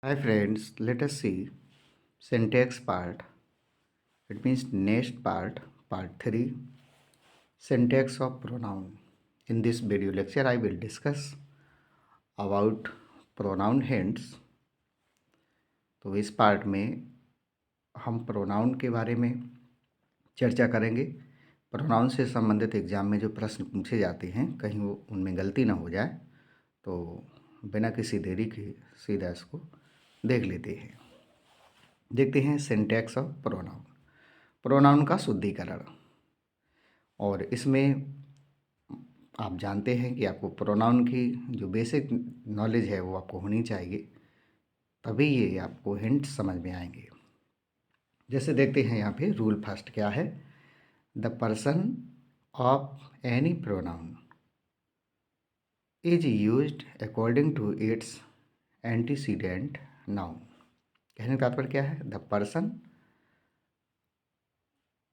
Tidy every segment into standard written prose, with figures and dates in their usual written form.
Hi friends, let us see syntax part. It means next part 3, syntax of pronoun. In this video lecture, I will discuss about pronoun hints. तो इस part में हम pronoun के बारे में चर्चा करेंगे। प्रोनाउन से संबंधित एग्जाम में जो प्रश्न पूछे जाते हैं कहीं वो उनमें गलती ना हो जाए, तो बिना किसी देरी के सीधा इसको देख लेते हैं। देखते हैं सिंटैक्स ऑफ प्रोनाउन, प्रोनाउन का शुद्धिकरण। और इसमें आप जानते हैं कि आपको प्रोनाउन की जो बेसिक नॉलेज है वो आपको होनी चाहिए, तभी ये आपको हिंट समझ में आएंगे। जैसे देखते हैं यहाँ पे रूल फर्स्ट क्या है, the person of any pronoun is used according to its antecedent noun. कहने का तात्पर्य क्या है, the person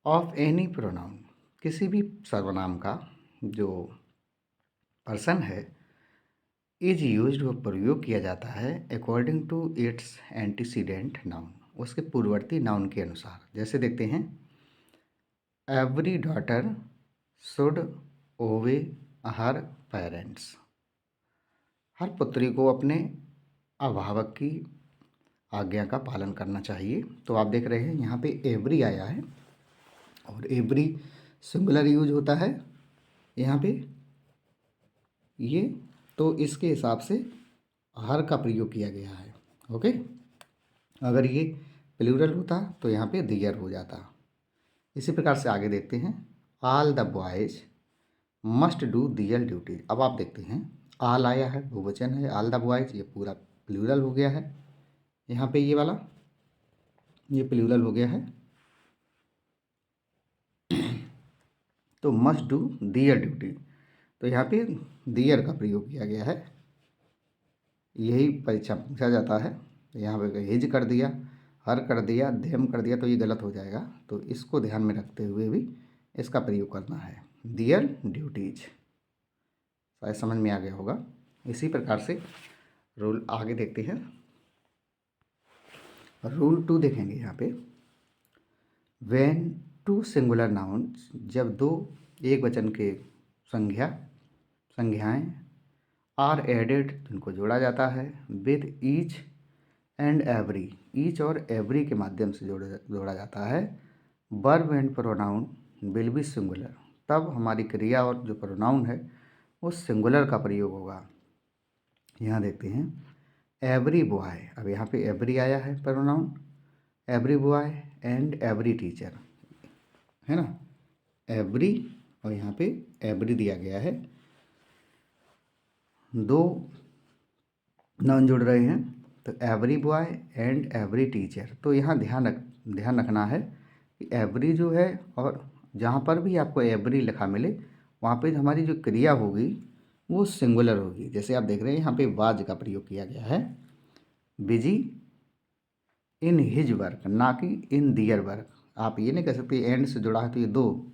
of any pronoun, किसी भी सर्वनाम का जो पर्सन है, इज यूज्ड वो प्रयोग किया जाता है according to its antecedent noun, उसके पूर्ववर्ती नाउन के अनुसार। जैसे देखते हैं, एवरी डॉटर शुड ओबे हर पेरेंट्स, हर पुत्री को अपने अभिभावक की आज्ञा का पालन करना चाहिए। तो आप देख रहे हैं यहाँ पे एवरी आया है और एवरी सिंगुलर यूज होता है यहाँ पे ये, तो इसके हिसाब से हर का प्रयोग किया गया है। ओके, अगर ये प्लूरल होता तो यहाँ पे दियर हो जाता। इसी प्रकार से आगे देखते हैं, all the boys must do their duties. अब आप देखते हैं ऑल आया है, बहुवचन है, ऑल द बॉयज ये पूरा प्लूरल हो गया है, यहाँ पे ये वाला ये प्लूरल हो गया है, तो मस्ट डू दियर ड्यूटी, तो यहाँ पे दियर का प्रयोग किया गया है। यही परीक्षा पूछा जाता है, तो यहाँ पे हिज कर दिया, हर कर दिया, देम कर दिया तो ये गलत हो जाएगा। तो इसको ध्यान में रखते हुए भी इसका प्रयोग करना है, दियर ड्यूटीज। शायद समझ में आ गया होगा। इसी प्रकार से रूल आगे देखते हैं, रूल 2 देखेंगे यहाँ पे, व्हेन टू सिंगुलर नाउन्स, जब दो एक वचन के संज्ञाएं आर एडेड, इनको जोड़ा जाता है, with each and every, each और एवरी के माध्यम से जोड़ा जाता है, verb and pronoun will be singular, तब हमारी क्रिया और जो प्रोनाउन है वो सिंगुलर का प्रयोग होगा। यहाँ देखते हैं, एवरी बॉय, अब यहाँ पे एवरी आया है pronoun, every boy and every teacher है ना, एवरी और यहाँ पे एवरी दिया गया है, दो नाउन जुड़ रहे हैं, तो every boy and every teacher. तो यहाँ ध्यान रखना है कि एवरी जो है, और जहाँ पर भी आपको एवरी लिखा मिले वहाँ पे हमारी जो क्रिया होगी वो सिंगुलर होगी। जैसे आप देख रहे हैं यहाँ पे वाज का प्रयोग किया गया है, बिजी इन हिज वर्क, ना कि इन दियर वर्क। आप ये नहीं कह सकते एंड से जुड़ा है तो ये दो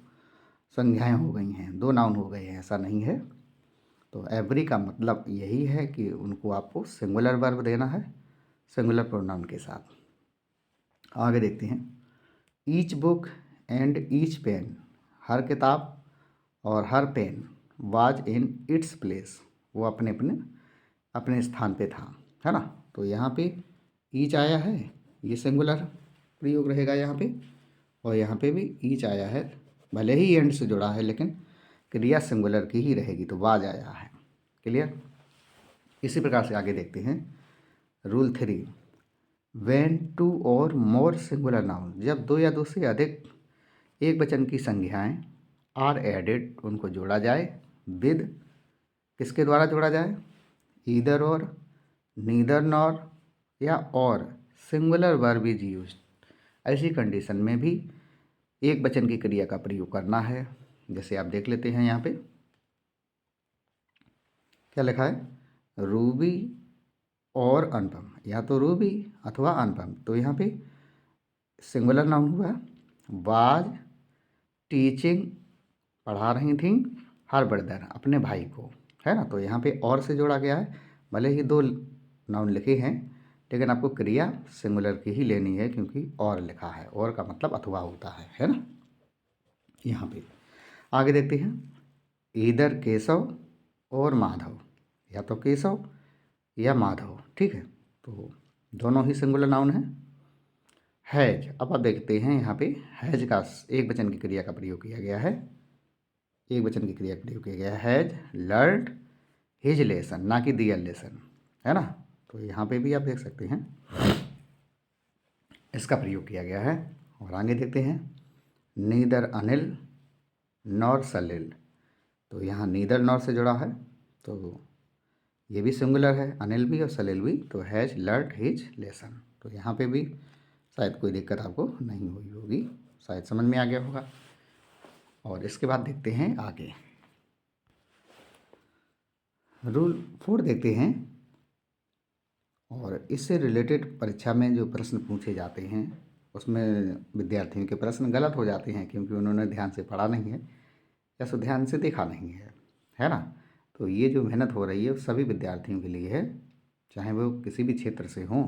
संज्ञाएं हो गई हैं, दो नाउन हो गए हैं, ऐसा नहीं है। तो एवरी का मतलब यही है कि उनको आपको सिंगुलर वर्ब देना है, सिंगुलर प्रोनाउन के साथ। आगे देखते हैं, each book and each pen, हर किताब और हर पेन, वाज इन इट्स प्लेस, वो अपने अपने अपने स्थान पे था, है ना। तो यहाँ पे ईच आया है, ये सिंगुलर प्रयोग रहेगा यहाँ पे, और यहाँ पे भी ईच आया है, भले ही एंड से जुड़ा है लेकिन क्रिया सिंगुलर की ही रहेगी, तो वाज आया है। क्लियर। इसी प्रकार से आगे देखते हैं, रूल 3, व्हेन टू और मोर सिंगुलर नाउन, जब दो या दो से अधिक एक वचन की संज्ञाएं आर एडेड, उनको जोड़ा जाए, विद, किसके द्वारा जोड़ा जाए, ईदर और, नीदर नॉर, या और सिंगुलर वर्ब इज यूज्ड, ऐसी कंडीशन में भी एक वचन की क्रिया का प्रयोग करना है। जैसे आप देख लेते हैं यहाँ पे क्या लिखा है, रूबी और अनुपम, या तो रूबी अथवा अनुपम, तो यहाँ पे सिंगुलर नाउन हुआ, वाज टीचिंग, पढ़ा रही थी, हर ब्रदर, अपने भाई को, है ना। तो यहाँ पे और से जोड़ा गया है, भले ही दो नाउन लिखे हैं लेकिन आपको क्रिया सिंगुलर की ही लेनी है क्योंकि और लिखा है, और का मतलब अथवा होता है ना। यहाँ पे आगे देखते हैं, इधर केशव और माधव, या तो केशव या माधव, ठीक है, तो दोनों ही सिंगुलर नाउन है। हैज, अब आप देखते हैं यहाँ पे हैज का एक वचन की क्रिया का प्रयोग किया गया है, एक वचन की क्रिया का प्रयोग किया गया है, हैज लर्नड हिज लेसन, ना कि दियर लेसन, है ना। तो यहाँ पे भी आप देख सकते हैं इसका प्रयोग किया गया है। और आगे देखते हैं, नीदर अनिल नॉर सलिल, तो यहाँ नीदर नॉर से जुड़ा है, तो ये भी सिंगुलर है, अनिल भी और सलिल भी, तो हैज लर्नड हिज लेसन। तो यहाँ पे भी शायद कोई दिक्कत आपको नहीं हुई होगी, शायद समझ में आ गया होगा। और इसके बाद देखते हैं आगे, रूल 4 देखते हैं। और इससे रिलेटेड परीक्षा में जो प्रश्न पूछे जाते हैं उसमें विद्यार्थियों के प्रश्न गलत हो जाते हैं क्योंकि उन्होंने ध्यान से पढ़ा नहीं है या सो ध्यान से देखा नहीं है ना। तो ये जो मेहनत हो रही है वो सभी विद्यार्थियों के लिए है, चाहे वो किसी भी क्षेत्र से हों।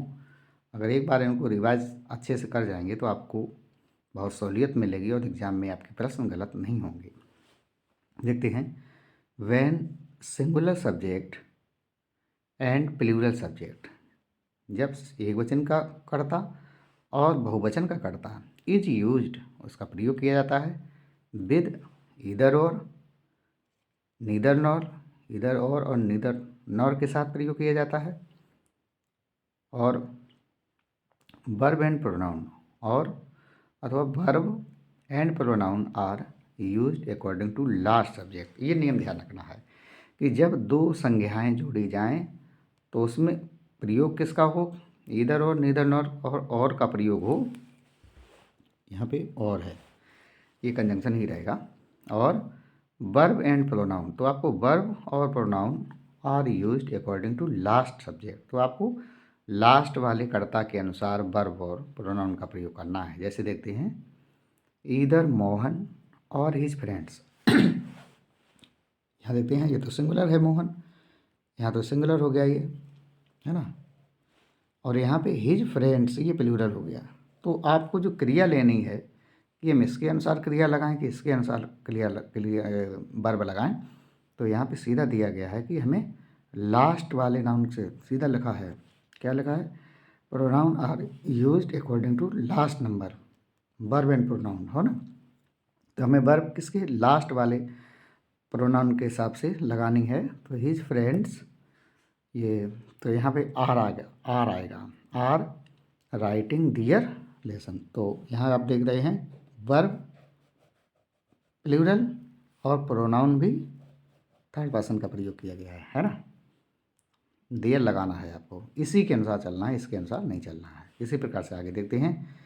अगर एक बार इनको रिवाइज अच्छे से कर जाएंगे तो आपको बहुत सहूलियत मिलेगी और एग्ज़ाम में आपके प्रश्न गलत नहीं होंगे। देखते हैं, when singular subject and plural subject, जब एक वचन का कर्ता और बहुवचन का कर्ता इज यूज्ड, उसका प्रयोग किया जाता है विद ईदर और, नीदर नॉर, ईदर और नीदर नॉर के साथ प्रयोग किया जाता है, और वर्ब एंड प्रोनाउन, और अथवा verb and pronoun are used according to last subject. ये नियम ध्यान रखना है कि जब दो संज्ञाएं जोड़ी जाएं तो उसमें प्रयोग किसका हो, ईदर और नीदर नॉर, और का प्रयोग हो, यहाँ पे और है, ये कंजंक्शन ही रहेगा। और वर्ब एंड प्रोनाउन, तो आपको वर्ब और pronoun are used according to last subject, तो आपको लास्ट वाले कर्ता के अनुसार वर्ब और प्रोनाउन का प्रयोग करना है। जैसे देखते हैं, ईदर मोहन और हिज फ्रेंड्स, यहाँ देखते हैं ये तो सिंगुलर है मोहन, यहाँ तो सिंगुलर हो गया ये, है ना। और यहाँ पे हिज फ्रेंड्स ये प्लूरल हो गया। तो आपको जो क्रिया लेनी है कि हम इसके अनुसार क्रिया लगाएं कि इसके अनुसार क्रिया वर्ब लगाएं, तो यहाँ पे सीधा दिया गया है कि हमें लास्ट वाले नाउन से सीधा लिखा है, क्या लिखा है, pronoun are used according to last number, verb and pronoun, हो ना। तो हमें वर्ब किसके, लास्ट वाले प्रोनाउन के हिसाब से लगानी है। तो हिज फ्रेंड्स, ये तो यहाँ पे आर आ गया, आर आएगा, आर राइटिंग दियर लेसन। तो यहाँ आप देख रहे हैं वर्ब प्लूरल और प्रोनाउन भी थर्ड पर्सन का प्रयोग किया गया है ना। दियर लगाना है आपको, इसी के अनुसार चलना है, इसके अनुसार नहीं चलना है। इसी प्रकार से आगे देखते हैं,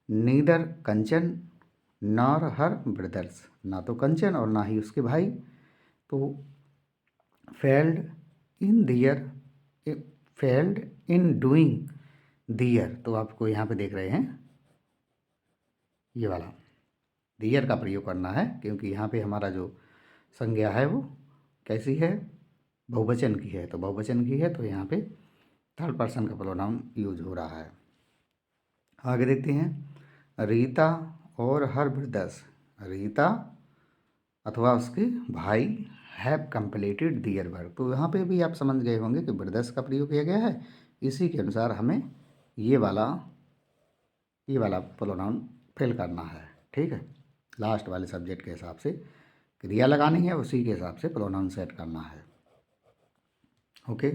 neither Kanchan nor her brothers, ना तो कंचन और ना ही उसके भाई, तो failed in their, failed in doing their, तो आपको यहाँ पे देख रहे हैं ये वाला दियर का प्रयोग करना है क्योंकि यहाँ पे हमारा जो संज्ञा है वो कैसी है, बहुवचन की है, तो बहुवचन की है तो यहाँ पे थर्ड पर्सन का प्रोनाउन यूज हो रहा है। आगे देखते हैं, रीता और हर ब्रदर्स, रीता अथवा उसके भाई हैव कंप्लीटेड दियर वर्क, तो यहाँ पे भी आप समझ गए होंगे कि ब्रदर्स का प्रयोग किया गया है, इसी के अनुसार हमें ये वाला प्रोनाउन फिल करना है, ठीक है। लास्ट वाले सब्जेक्ट के हिसाब से क्रिया लगानी है, उसी के हिसाब से प्रोनाउन सेट करना है, ओके।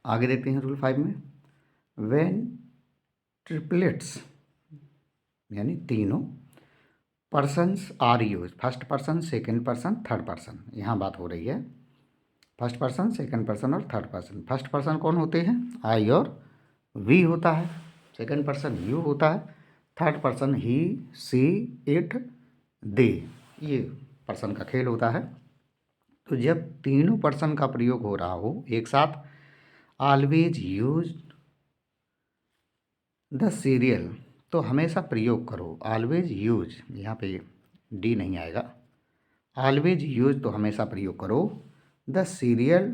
आगे देखते हैं रूल 5 में, व्हेन ट्रिपलेट्स यानी तीनों persons are use, first person, second person, third person, यहाँ बात हो रही है फर्स्ट पर्सन, सेकंड पर्सन और थर्ड पर्सन। फर्स्ट पर्सन कौन होते हैं, आई और वी होता है, सेकंड पर्सन यू होता है, third person he, she, it, they, ये पर्सन का खेल होता है। तो जब तीनों पर्सन का प्रयोग हो रहा हो एक साथ, ऑलवेज यूज द सीरियल, तो हमेशा प्रयोग करो, ऑलवेज यूज, यहाँ पे डी नहीं आएगा, ऑलवेज यूज तो हमेशा प्रयोग करो, द सीरियल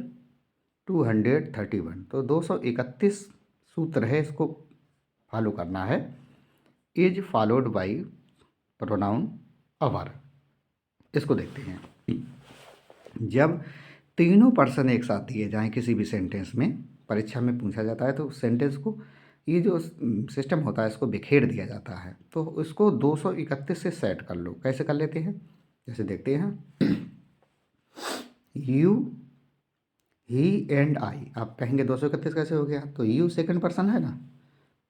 231। तो 231 सूत्र है, इसको फॉलो करना है। इज फॉलोड बाई प्रोनाउन अवर। इसको देखते हैं। जब तीनों पर्सन एक साथ दिए जाएं किसी भी सेंटेंस में, परीक्षा में पूछा जाता है, तो सेंटेंस को ये जो सिस्टम होता है इसको बिखेर दिया जाता है। तो इसको 231 से सेट कर लो। कैसे कर लेते हैं, जैसे देखते हैं। यू, ही एंड आई। आप कहेंगे 231 कैसे हो गया, तो यू सेकंड पर्सन है ना,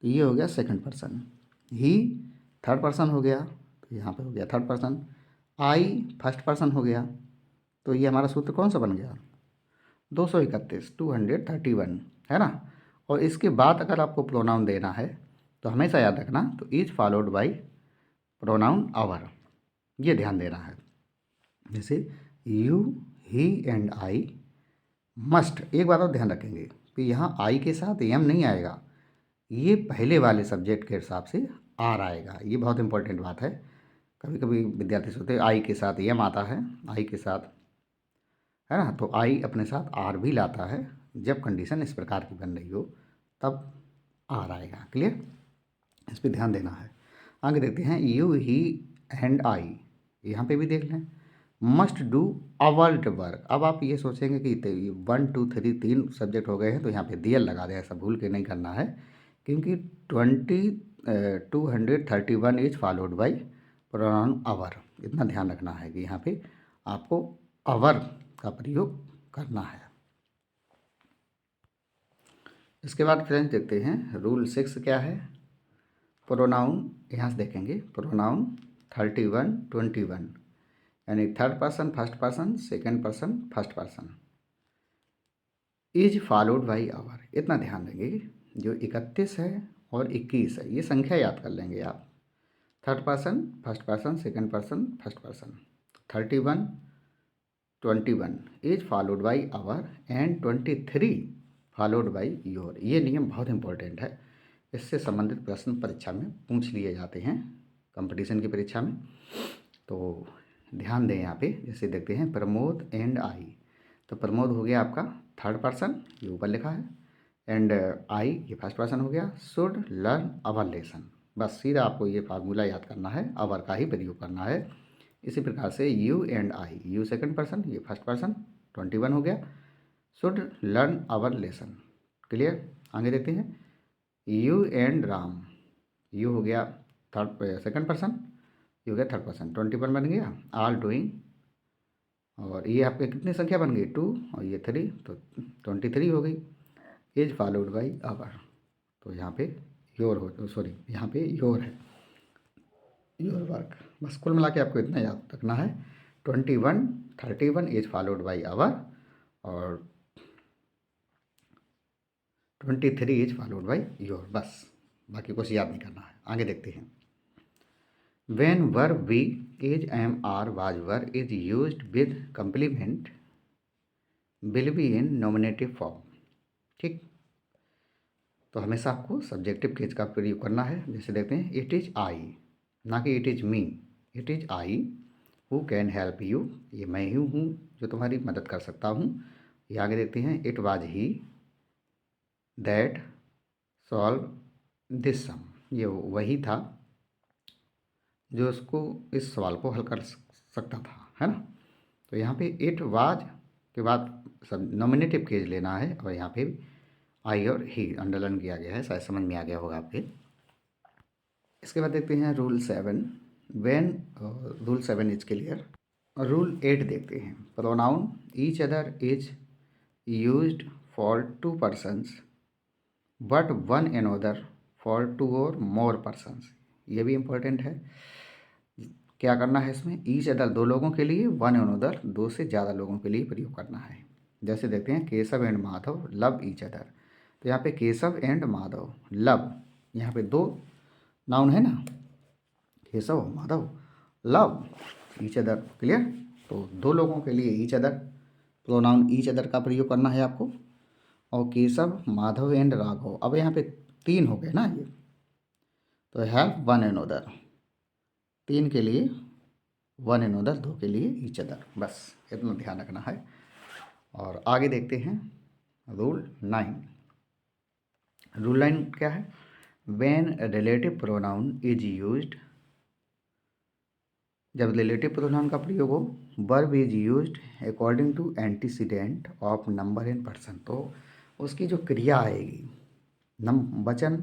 तो ये हो गया सेकंड पर्सन। ही थर्ड पर्सन हो गया, तो यहाँ पे हो गया थर्ड पर्सन। आई फर्स्ट पर्सन हो गया, तो ये हमारा सूत्र कौन सा बन गया, 231, 231 है ना। और इसके बाद अगर आपको प्रोनाउन देना है तो हमेशा याद रखना, तो is followed by pronoun our, ये ध्यान देना है। जैसे you, he and I must. एक बात और ध्यान रखेंगे कि यहाँ आई के साथ एम नहीं आएगा, ये पहले वाले सब्जेक्ट के हिसाब से आर आएगा। ये बहुत इंपॉर्टेंट बात है। कभी कभी विद्यार्थी सोचते हैं आई के साथ एम आता है, आई के साथ, है ना, तो आई अपने साथ आर भी लाता है। जब कंडीशन इस प्रकार की बन रही हो तब आर आएगा। क्लियर, इस पर ध्यान देना है। आगे देखते हैं, यू, ही एंड आई। यहाँ पे भी देख लें, मस्ट डू अवर वर्क। अब आप ये सोचेंगे कि 1 2 3 3 सब्जेक्ट हो गए हैं तो यहाँ पे दियल लगा दें, ऐसा भूल के नहीं करना है, क्योंकि 231 इज फॉलोड बाई प्रोनाउन अवर। इतना ध्यान रखना है कि यहाँ पे आपको अवर का प्रयोग करना है। इसके बाद फ्रेंड्स देखते हैं रूल 6 क्या है। प्रोनाउन यहाँ से देखेंगे, प्रोनाउन 31 21, यानी third person first person, second person first person, is followed by our. इतना ध्यान देंगे, जो 31 है और 21 है ये संख्या याद कर लेंगे आप। Third person first person, second person first person, 31 21 is followed by our and 23 followed by your. ये नियम बहुत इंपॉर्टेंट है, इससे संबंधित प्रश्न परीक्षा में पूछ लिए जाते हैं, कंपटीशन की परीक्षा में, तो ध्यान दें यहाँ पे। जैसे देखते हैं प्रमोद एंड आई, तो प्रमोद हो गया आपका थर्ड पर्सन, ये ऊपर लिखा है, एंड आई ये फर्स्ट पर्सन हो गया। शुड लर्न अवर लेसन, बस सीधा आपको ये फार्मूला याद करना है, अवर का ही प्रयोग करना है। इसी प्रकार से you and I, you second person, ये फर्स्ट पर्सन, 21 हो गया। Should learn our lesson. Clear, आगे देखते हैं, यू एंड राम, यू हो गया थर्ड सेकंड पर्सन, ये हो गया थर्ड पर्सन, 21 बन गया। आर डूइंग, और ये आपके कितनी संख्या बन गई 2 और ये 3, तो 23 हो गई। इज फॉलोड बाई आवर, तो यहाँ पे योर हो, सॉरी यहाँ पे योर है, योर वर्क। बस कुल मिला के आपको इतना याद रखना है, 21 31 इज फॉलोड बाई आवर और 23 इज फॉलोड बाई योर, बस बाकी कुछ याद नहीं करना है। आगे देखते हैं, when verb be is am are was were is used with complement will be in nominative form। ठीक, तो हमेशा आपको सब्जेक्टिव केस का प्रयोग करना है। जैसे देखते हैं, इट इज़ आई, ना कि it is me. It is I who can help you, ये मैं ही हूँ जो तुम्हारी मदद कर सकता हूँ। ये आगे देखते हैं, it was he that solve this sum, ये वही था जो उसको इस सवाल को हल कर सकता था, है ना। तो यहाँ पे इट वाज के बाद सब नॉमिनेटिव केस लेना है, और यहाँ पे आई और ही अंडरलाइन किया गया है, शायद समझ में आ गया होगा आपके। इसके बाद देखते हैं rule 7, when, rule 7 is clear. Rule 8 देखते हैं, pronoun each other is used for 2 persons but one another for 2 और मोर पर्सन्स। ये भी इम्पोर्टेंट है। क्या करना है इसमें, ईच अदर 2 लोगों के लिए, वन अनदर 2 से ज़्यादा लोगों के लिए प्रयोग करना है। जैसे देखते हैं, Keshav and Madhav love each other, तो यहाँ पे केशव एंड माधव लव, यहाँ पे 2 नाउन है ना, Keshav Madhav love each other. Clear, तो 2 लोगों के लिए each other, pronoun each other का प्रयोग करना है आपको। और केशव माधव एंड राघव, अब यहाँ पे 3 हो गए ना ये, तो हैव वन अनदर, 3 के लिए वन अनदर, 2 के लिए ईच अदर, बस इतना ध्यान रखना है। और आगे देखते हैं, रूल 9। रूल 9 क्या है? When relative pronoun is used, जब रिलेटिव प्रोनाउन का प्रयोग हो, verb is used according to antecedent of number in person, तो उसकी जो क्रिया आएगी वचन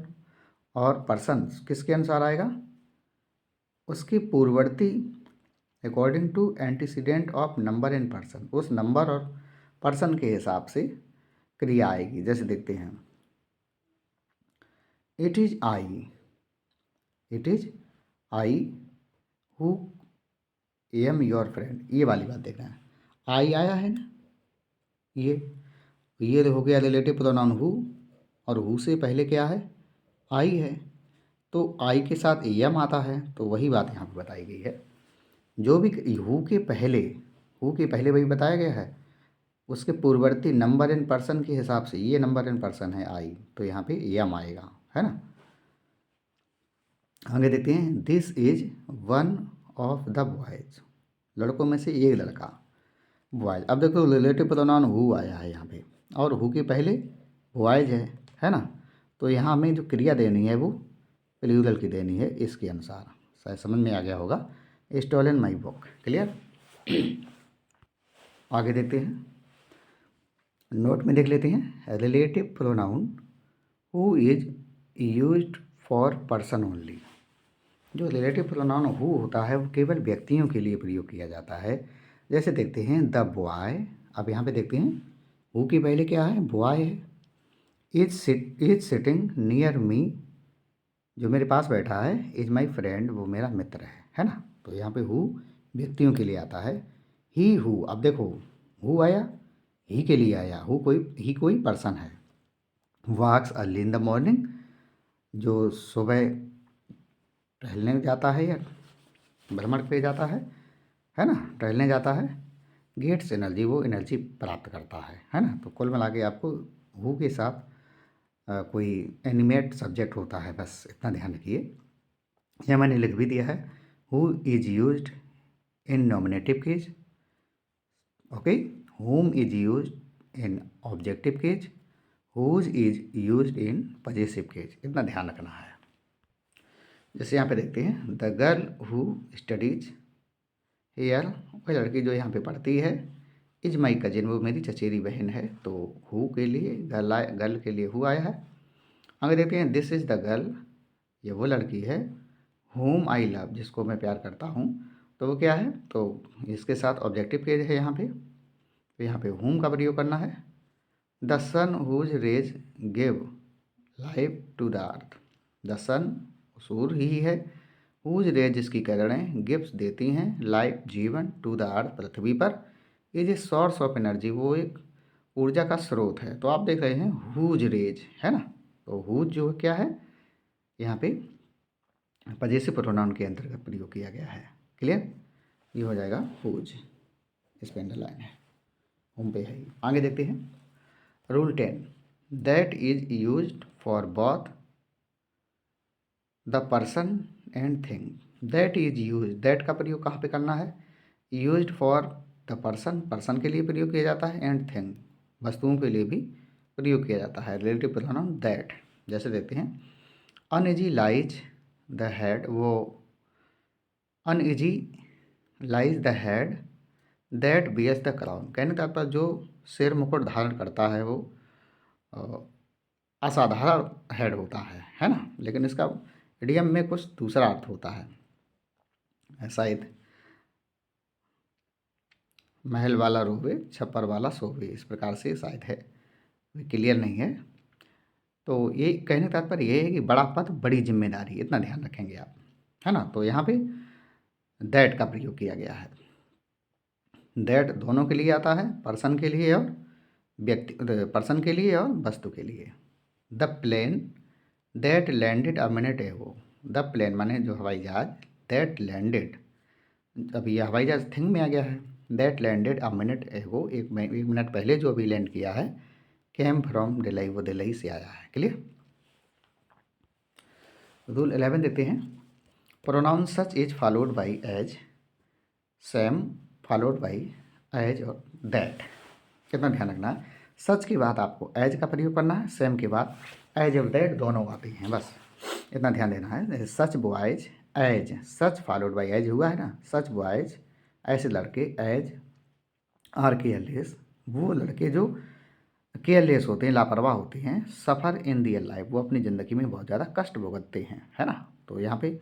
और पर्सन किसके अनुसार आएगा? उसकी पूर्ववर्ती according to antecedent of number in person, उस नंबर और पर्सन के हिसाब से क्रिया आएगी। जैसे देखते हैं, it is I who am your friend, ये वाली बात देखना है। आई आया है ना, ये हो गया रिलेटिव प्रोनाउन हु, और हु से पहले क्या है? आई है, तो आई के साथ एम आता है, तो वही बात यहाँ पे बताई गई है। जो भी हु के पहले वही बताया गया है, उसके पूर्ववर्ती नंबर इन पर्सन के हिसाब से, ये नंबर इन पर्सन है आई, तो यहाँ पे एम आएगा, है ना। आगे देखते हैं, this is one of the boys, लड़कों में से एक लड़का, बॉयज। अब देखो रिलेटिव प्रोनाउन हु आया है यहाँ पे, और हु के पहले बॉयज है ना, तो यहाँ हमें जो क्रिया देनी है वो प्लूरल की देनी है इसके अनुसार। शायद समझ में आ गया होगा। Stolen my book, clear. आगे देखते हैं, नोट में देख लेते हैं, relative pronoun who is used for person only. जो रिलेटिव प्रोनाउन हु होता है वो केवल व्यक्तियों के लिए प्रयोग किया जाता है। जैसे देखते हैं, द बॉय, अब यहाँ पे देखते हैं हु की पहले क्या है? बॉय है। इज सिटिंग नियर मी, जो मेरे पास बैठा है, इज माई फ्रेंड, वो मेरा मित्र है ना। तो यहाँ पे हु व्यक्तियों के लिए आता है। ही हु, अब देखो हु आया, ही के लिए आया, ही कोई पर्सन है। वॉक्स अर्ली इन द मॉर्निंग, जो सुबह टहलने जाता है या भ्रमण पे जाता है ना, टहलने जाता है। गेट्स एनर्जी, वो एनर्जी प्राप्त करता है ना। तो कुल मिला के आपको हु के साथ कोई एनिमेट सब्जेक्ट होता है, बस इतना ध्यान रखिए। यह मैंने लिख भी दिया है, who is used in nominative case, okay, whom is used in objective case, whose is used in possessive case, इतना ध्यान रखना है। जैसे यहाँ पे देखते हैं, the girl who studies here, वह लड़की जो यहाँ पे पढ़ती है, इज माई कजिन, वो मेरी चचेरी बहन है। तो हु के लिए गर्ल के लिए हु आया है। आगे देखते हैं, दिस इज़ द गर्ल, ये वो लड़की है, whom आई लव, जिसको मैं प्यार करता हूँ। तो वो क्या है? तो इसके साथ ऑब्जेक्टिव केज है यहाँ पे, तो यहाँ पे whom का प्रयोग करना है। The sun whose rays give life to the earth, the sun सूर्य ही है, हुज रेज जिसकी किरणें गिफ्ट देती हैं लाइफ जीवन, टू द अर्थ पृथ्वी पर, is a source of energy, वो एक ऊर्जा का स्रोत है। तो आप देख रहे हैं हुज रेज, है ना। तो हुज जो क्या है, यहाँ पे पजेसिव प्रोनाउन के अंतर्गत प्रयोग किया गया है, क्लियर। ये हो जाएगा हुज, इस पे अंडरलाइन है, होम पे है। आगे देखते हैं, rule 10, that is used for both the person and thing. That is use, that का प्रयोग कहाँ पे करना है? Used for the person, person के लिए प्रयोग किया जाता है, एंड थिंग, वस्तुओं के लिए भी प्रयोग किया जाता है रिलेटिव प्रोनाउन दैट। जैसे देखते हैं, अनइजी लाइज द हेड, वो uneasy lies the head that bears the crown, कहने का तात्पर्य जो सिर मुकुट धारण करता है वो असाधारण हेड होता है ना। लेकिन इसका इडियम में कुछ दूसरा अर्थ होता है, शायद महल वाला रोवे छप्पर वाला सोवे, इस प्रकार से शायद है, क्लियर नहीं है। तो ये कहने का तात्पर्य ये है कि बड़ा पद बड़ी जिम्मेदारी, इतना ध्यान रखेंगे आप, है ना। तो यहाँ पे दैट का प्रयोग किया गया है। दैट दोनों के लिए आता है, पर्सन के लिए और पर्सन के लिए और वस्तु के लिए। The plane that landed a minute ago, the plane माने जो हवाई जहाज, दैट लैंडेड, अभी यह हवाई जहाज थिंग में आ गया है। दैट लैंडेड अ मिनट एगो, एक मिनट पहले जो अभी लैंड किया है, केम फ्रॉम दिल्ली, वो दिल्ली से आया है, क्लियर। रूल 11 देते हैं, pronoun such is followed by as, same followed by as और दैट, कितना ध्यान रखना। सच के बाद आपको एज का प्रयोग करना है, सेम के बाद एज और दैट दोनों आती हैं, बस इतना ध्यान देना है। Such boys as, such followed by as हुआ है ना, सच बॉयज ऐसे लड़के एज आर केयरलेस, वो लड़के जो केयरलेस होते हैं, लापरवाह होते हैं, सफ़र इन दियर लाइफ, वो अपनी ज़िंदगी में बहुत ज़्यादा कष्ट भुगतते हैं, है ना। तो यहाँ पे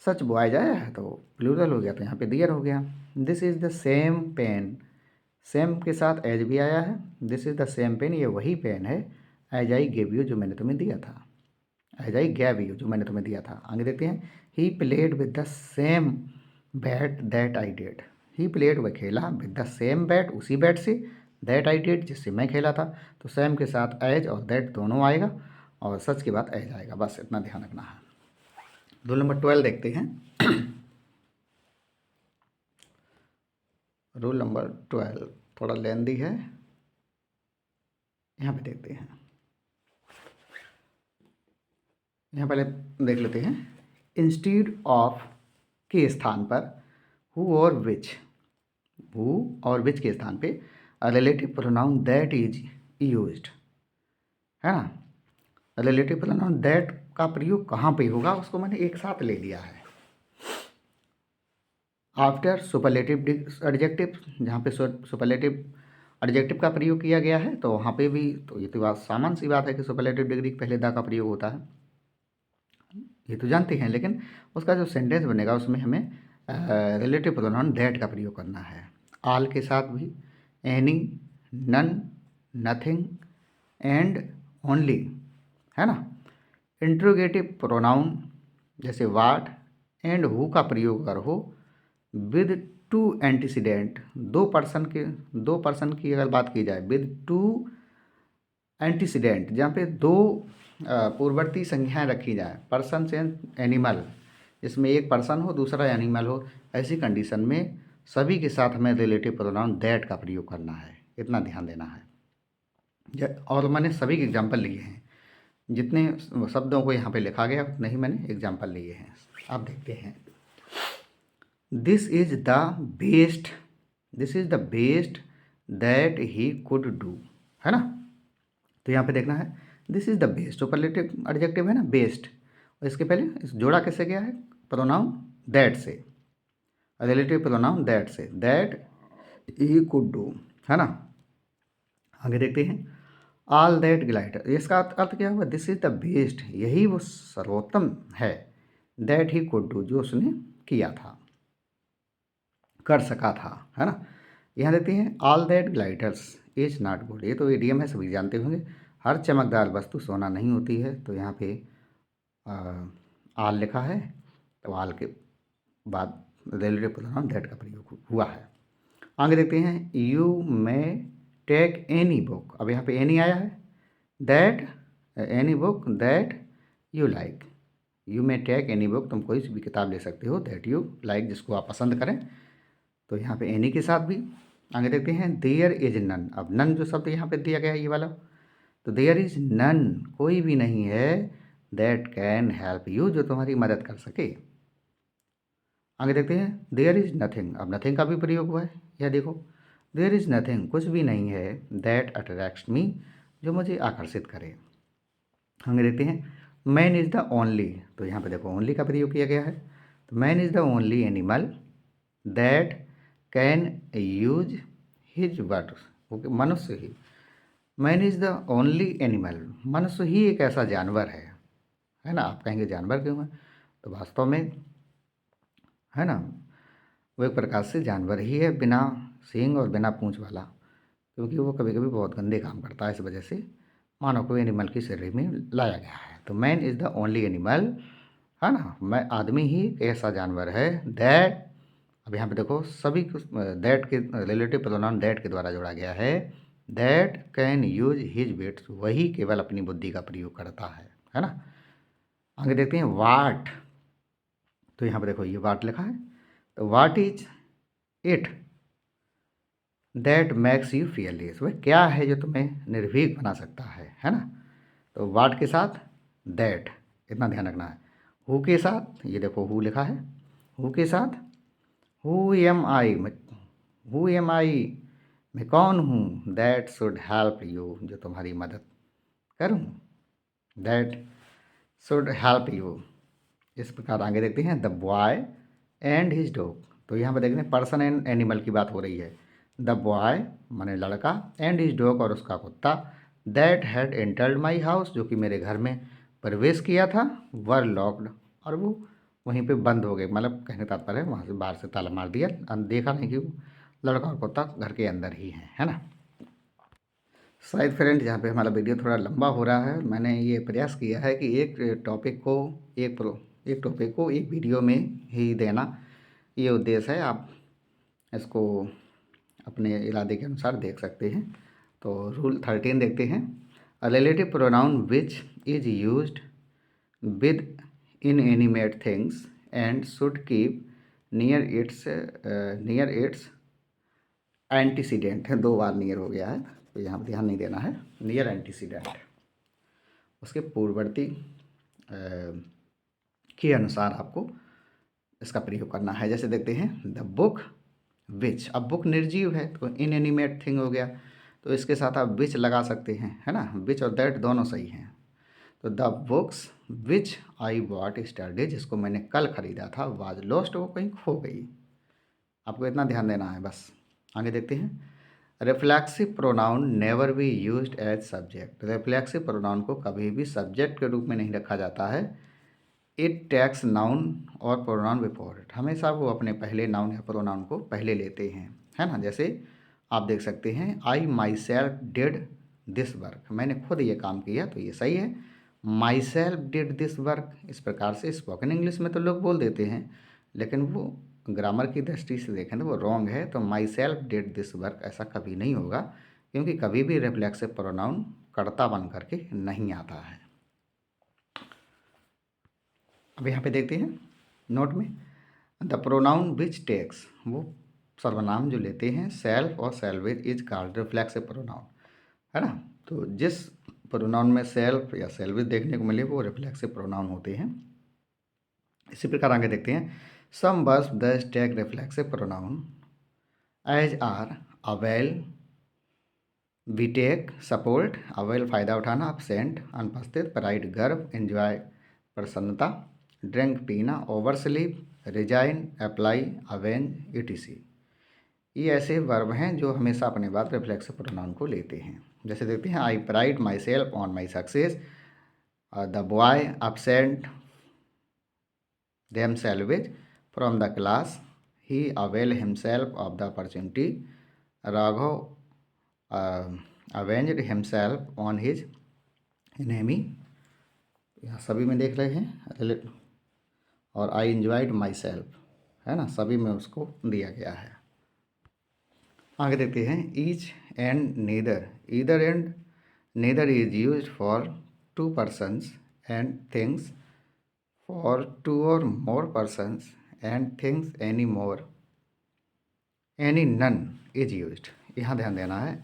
सच बॉयज आया है तो प्लूरल हो गया, तो यहाँ पे दियर हो गया। This is the same pen, same के साथ एज भी आया है। This is the same pen, ये वही पेन है एज आई गेव यू, जो मैंने तुम्हें दिया था, एज आई गैव यू, जो मैंने तुम्हें दिया था। आगे देखते हैं, he played with the same bat that I did, he played वह खेला विद द सेम बैट, उसी बैट से, दैट आई डिड, जिससे मैं खेला था। तो सेम के साथ एज और दैट दोनों आएगा और सच के बाद एज आएगा, बस इतना ध्यान रखना है। रूल नंबर 12 देखते हैं। रूल नंबर 12 थोड़ा लेंदी है, यहाँ पे देखते हैं। यहाँ पहले देख लेते हैं, इंस्टीड ऑफ के स्थान पर हु और विच, हु और विच के स्थान पे relative pronoun that is used, है ना। रिलेटिव प्रोनाउन दैट का प्रयोग कहाँ पे होगा, उसको मैंने एक साथ ले लिया है। आफ्टर सुपरलेटिव एडजेक्टिव, जहाँ पे सुपरलेटिव एडजेक्टिव का प्रयोग किया गया है, तो वहाँ पे भी, तो ये तो बात सामान्य सी बात है कि सुपरलेटिव डिग्री पहले द का प्रयोग होता है, ये तो जानते हैं। लेकिन उसका जो सेंटेंस बनेगा उसमें हमें रिलेटिव प्रोनाउन दैट का प्रयोग करना है। आल के साथ भी any, none, nothing and only, है ना। इंट्रोगेटिव प्रोनाउन जैसे वाट एंड हु का प्रयोग अगर हो विद टू एंटीसीडेंट, दो पर्सन की अगर बात की जाए, विद टू एंटीसीडेंट, जहाँ पे दो पूर्ववर्ती संज्ञाएं रखी जाए, पर्सन से एनिमल, जिसमें एक पर्सन हो दूसरा एनिमल हो, ऐसी कंडीशन में सभी के साथ हमें रिलेटिव प्रोनाउन दैट का प्रयोग करना है, इतना ध्यान देना है। और मैंने सभी के एग्जाम्पल लिए हैं, जितने शब्दों को यहाँ पे लिखा गया उतने ही मैंने एग्जाम्पल लिए हैं। आप देखते हैं, this is the best, this is the best that he could do, है ना। तो यहाँ पे देखना है, this is the best, superlative adjective है ना, बेस्ट, और इसके पहले इस जोड़ा कैसे गया है, प्रोनाउन दैट से, रिलेटिव प्रोनाउन दैट से, दैट ही कुड डू, है ना। आगे देखते हैं, ऑल दैट ग्लाइटर, इसका अर्थ क्या हुआ, दिस इज द बेस्ट, यही वो सर्वोत्तम है, दैट ही कुड डू, जो उसने किया था, कर सका था, है ना। यहाँ देखते हैं, all that glitters is not gold, ये तो इडियम है, सभी जानते होंगे, हर चमकदार वस्तु सोना नहीं होती है। तो यहाँ पे आल लिखा है, तो आल के बाद रिलेटिव प्रोनाउन दैट का प्रयोग हुआ है। आगे देखते हैं, you may take any book, अब यहाँ पे एनी आया है, that any book that you like, you may take any book, तुम कोई भी किताब ले सकते हो, दैट यू लाइक, जिसको आप पसंद करें। तो यहाँ पे एनी के साथ भी। आगे देखते हैं, देयर इज नन, अब नन जो शब्द यहाँ पे दिया गया है ये वाला, तो देयर इज नन, कोई भी नहीं है, दैट कैन हेल्प यू, जो तुम्हारी मदद कर सके। आगे देखते हैं, देयर इज नथिंग, अब नथिंग का भी प्रयोग हुआ है, यह देखो, देयर इज नथिंग, कुछ भी नहीं है, दैट अट्रैक्ट्स मी, जो मुझे आकर्षित करे। आगे देखते हैं, मैन इज़ द ओनली, तो यहाँ पे देखो ओनली का प्रयोग किया गया है, तो man is the only animal that can use his words, okay, मनुष्य ही, man is the only animal, मनुष्य ही एक ऐसा जानवर है ना। आप कहेंगे जानवर क्यों है, तो वास्तव में, है ना, वो एक प्रकार से जानवर ही है, बिना सींग और बिना पूंछ वाला, क्योंकि वो कभी कभी बहुत गंदे काम करता है, इस वजह से मानव को एनिमल की श्रेणी में लाया गया है। तो man is the only animal, है ना, मैं आदमी ही एक ऐसा जानवर है, दैट, अब यहाँ पे देखो सभी दैट के रिलेटिव प्रोनाउन दैट के द्वारा जोड़ा गया है, that can use his weights, वही केवल अपनी बुद्धि का प्रयोग करता है ना। आगे देखते हैं, वाट, तो यहाँ पे देखो ये वाट लिखा है, तो what is it that max you fearless, वह क्या है जो तुम्हें निर्भीक बना सकता है ना। तो वाट के साथ दैट, इतना ध्यान रखना है। हु के साथ, ये देखो हु लिखा है, हु के साथ हु एम आई, मैं कौन हूँ, दैट शुड हेल्प यू, जो तुम्हारी मदद करूँ, दैट शुड हेल्प यू। इस प्रकार आगे देखते हैं, the boy and his dog. तो यहाँ पर देखते हैं पर्सन एंड एनिमल की बात हो रही है। द बॉय माने लड़का, एंड हिज डॉग और उसका कुत्ता, that had entered my house, जो कि मेरे घर में प्रवेश किया था, वर लॉक्ड, और वो वहीं पे बंद हो गए। मतलब कहने का तात्पर्य है वहाँ से बाहर से ताला मार दिया, देखा नहीं कि वो लड़का और कुत्ता घर के अंदर ही हैं, है ना। शायद फ्रेंड यहाँ पे हमारा वीडियो थोड़ा लंबा हो रहा है। मैंने ये प्रयास किया है कि एक टॉपिक को एक वीडियो में ही देना, ये उद्देश्य है। आप इसको अपने इरादे के अनुसार देख सकते हैं। तो रूल 13 देखते हैं, अ relative pronoun which is used with inanimate things and should keep near it's antecedent है। 2 बार नियर हो गया है, तो यहाँ पर ध्यान नहीं देना है। नियर एंटीसीडेंट उसके पूर्ववर्ती के अनुसार आपको इसका प्रयोग करना है। जैसे देखते हैं, द बुक विच, अब बुक निर्जीव है तो इनएनिमेट थिंग हो गया, तो इसके साथ आप विच लगा सकते हैं, है ना। विच और दैट दोनों सही हैं। तो the books which I bought yesterday, जिसको मैंने कल ख़रीदा था, वाज लॉस्ट, वो कहीं खो गई। आपको इतना ध्यान देना है बस। आगे देखते हैं, reflexive pronoun never be used as subject. Reflexive pronoun को कभी भी सब्जेक्ट के रूप में नहीं रखा जाता है। इट टैक्स नाउन और प्रोनाउन बिफोर इट, हमेशा वो अपने पहले नाउन या प्रोनाउन को पहले लेते हैं, है ना। जैसे आप देख सकते हैं, I myself did this work, मैंने खुद ये काम किया, तो ये सही है। Myself did this work, इस प्रकार से स्पोकन इंग्लिश में तो लोग बोल देते हैं, लेकिन वो ग्रामर की दृष्टि से देखें तो वो रॉन्ग है। तो my self did this work ऐसा कभी नहीं होगा, क्योंकि कभी भी रिफ्लेक्सिव प्रोनाउन कर्ता बन करके नहीं आता है। अब यहाँ पे देखते हैं नोट में, द प्रोनाउन विच टेक्स, वो सर्वनाम जो लेते हैं सेल्फ और salvage, is called reflexive pronoun, है ना। तो जिस प्रोनाउन में सेल्फ या सेल्वेज देखने को मिले वो रिफ्लेक्सिव प्रोनाउन होते हैं। इसी प्रकार आगे देखते हैं, some verbs thus take reflexive pronoun as are avail, we take, support, avail फायदा उठाना, अपसेंट अनुपस्थित, प्राइड गर्व, एंजॉय प्रसन्नता, ड्रिंक पीना, over sleep, resign, apply, avenge, etc. ये ऐसे वर्ब हैं जो हमेशा अपने बाद रिफ्लेक्सिव प्रोनाउन को लेते हैं। जैसे देखते हैं, I pride myself on my success, the boy absent themselves from the class, he avail himself of the opportunity, Raghav avenged himself on his enemy. यहाँ सभी में देख रहे हैं, और आई एंजॉयड माई सेल्फ, है ना, सभी में उसको दिया गया है। आगे देखते हैं, each and neither, either and neither is used for two persons and things, for two और more persons and things, any more, any none is used. यहाँ ध्यान देना है,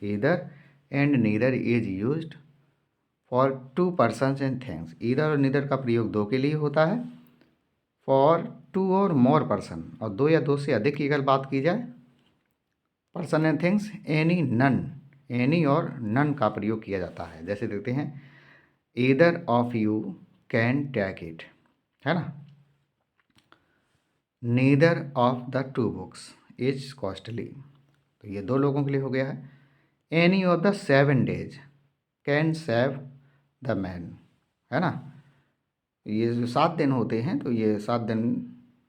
either and neither is used for two persons and things. Either और neither का प्रयोग दो के लिए होता है, फॉर टू और मोर पर्सन, और दो या दो से अधिक की अगर बात की जाए, person and things, any none, any और नन का प्रयोग किया जाता है। जैसे देखते हैं, either of you can take it, है ना। Neither of the two books is costly, तो ये दो लोगों के लिए हो गया है। Any of the 7 days can save the man, है ना। ये जो 7 दिन होते हैं, तो ये 7 दिन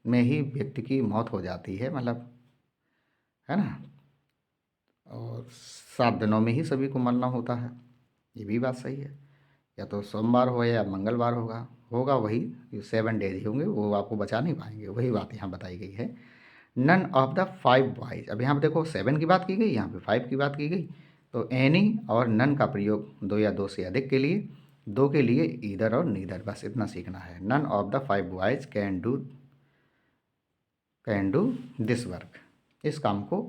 में ही व्यक्ति की मौत हो जाती है, मतलब, है ना। और 7 दिनों में ही सभी को मरना होता है, ये भी बात सही है। या तो सोमवार हो या मंगलवार होगा वही, ये 7 days ही होंगे, वो आपको बचा नहीं पाएंगे, वही बात यहाँ बताई गई है। नन ऑफ द 5 बॉयज, अब यहाँ पर देखो 7 की बात की गई, यहाँ पे 5 की बात की गई, तो एनी और नन का प्रयोग दो या दो से अधिक के लिए, दो के लिए ईदर और नीदर, बस इतना सीखना है। None of the 5 boys can do this work, इस काम को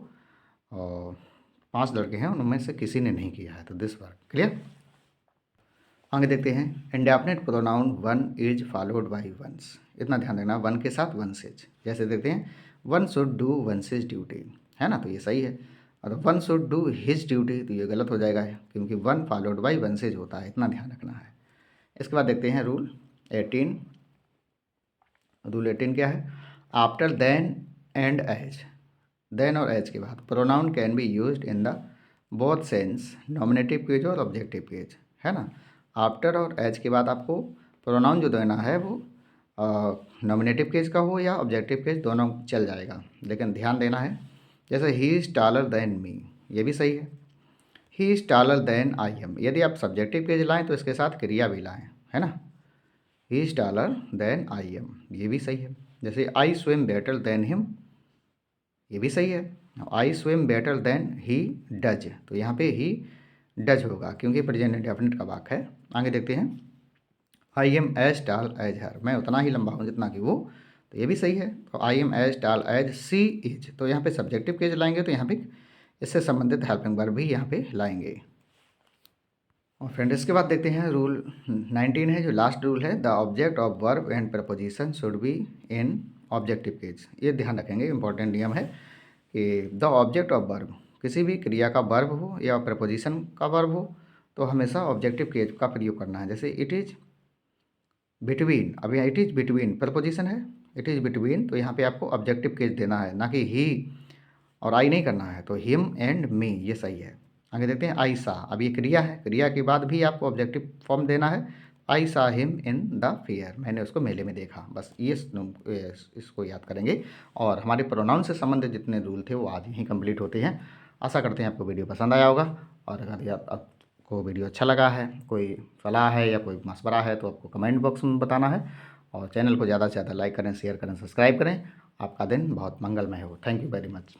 5 लड़के हैं उनमें से किसी ने नहीं किया है, तो दिस वर्क। क्लियर। आगे देखते हैं, indefinite pronoun one is followed by one's, इतना ध्यान देना, वन के साथ वंसेज। जैसे देखते हैं, वन शुड डू वंसेज ड्यूटी, है ना, तो ये सही है। और one should do his duty, तो ये गलत हो जाएगा क्योंकि वन फॉलोड बाई वन से होता है, इतना ध्यान रखना है। इसके बाद देखते हैं रूल 18। रूल 18 क्या है? After than and as, than और एज के बाद pronoun can be used in the both sense, nominative case और ऑब्जेक्टिव केज, है ना। आफ्टर और एज के बाद आपको प्रोनाउन जो देना है वो नॉमिनेटिव केज का हो या ऑब्जेक्टिव केज, दोनों चल जाएगा, लेकिन ध्यान देना है। जैसे he is taller than me, ये भी सही है। He is taller than I am, यदि आप सब्जेक्टिव केज लाएँ तो इसके साथ क्रिया भी लाएँ, है ना। He is taller than I am, ये भी सही है। जैसे I swim better than him, ये भी सही है। I swim better than he does, तो यहाँ पे ही डज होगा क्योंकि प्रेजेंट इंडेफिनिट का वाक्य है। आगे देखते हैं। I am as tall as her, मैं उतना ही लंबा हूँ जितना कि वो, तो ये भी सही है। तो I am as tall as she is, तो यहाँ पे सब्जेक्टिव केज लाएंगे तो यहाँ पे इससे संबंधित हेल्पिंग वर्ब भी यहाँ पे लाएंगे। और फ्रेंड इसके बाद देखते हैं रूल 19 है जो लास्ट रूल है, the object of verb and preposition should be in objective case. ये ध्यान रखेंगे, इंपॉर्टेंट नियम है कि द ऑब्जेक्ट ऑफ वर्ब, किसी भी क्रिया का वर्ब हो या प्रपोजिशन का वर्ब हो तो हमेशा ऑब्जेक्टिव केज का प्रयोग करना है। जैसे इट इज़ बिटवीन, अभी इट इज़ बिटवीन प्रपोजिशन है, इट इज़ बिटवीन, तो यहाँ पे आपको ऑब्जेक्टिव केज देना है, ना कि ही और आई नहीं करना है। तो हिम एंड मी, ये सही है। आगे देखते हैं आई सा, अब ये क्रिया है, क्रिया के बाद भी आपको ऑब्जेक्टिव फॉर्म देना है। आई सा हिम इन द फेयर, मैंने उसको मेले में देखा, बस ये इसको याद करेंगे। और हमारे प्रोनाउन से संबंधित जितने रूल थे वो आज ही कंप्लीट होते हैं। आशा करते हैं आपको वीडियो पसंद आया होगा, और अगर आपको वीडियो अच्छा लगा है, कोई सलाह है या कोई मशवरा है तो आपको कमेंट बॉक्स में बताना है। और चैनल को ज़्यादा से ज़्यादा लाइक करें, शेयर करें, सब्सक्राइब करें। आपका दिन बहुत मंगलमय हो। Thank you very much.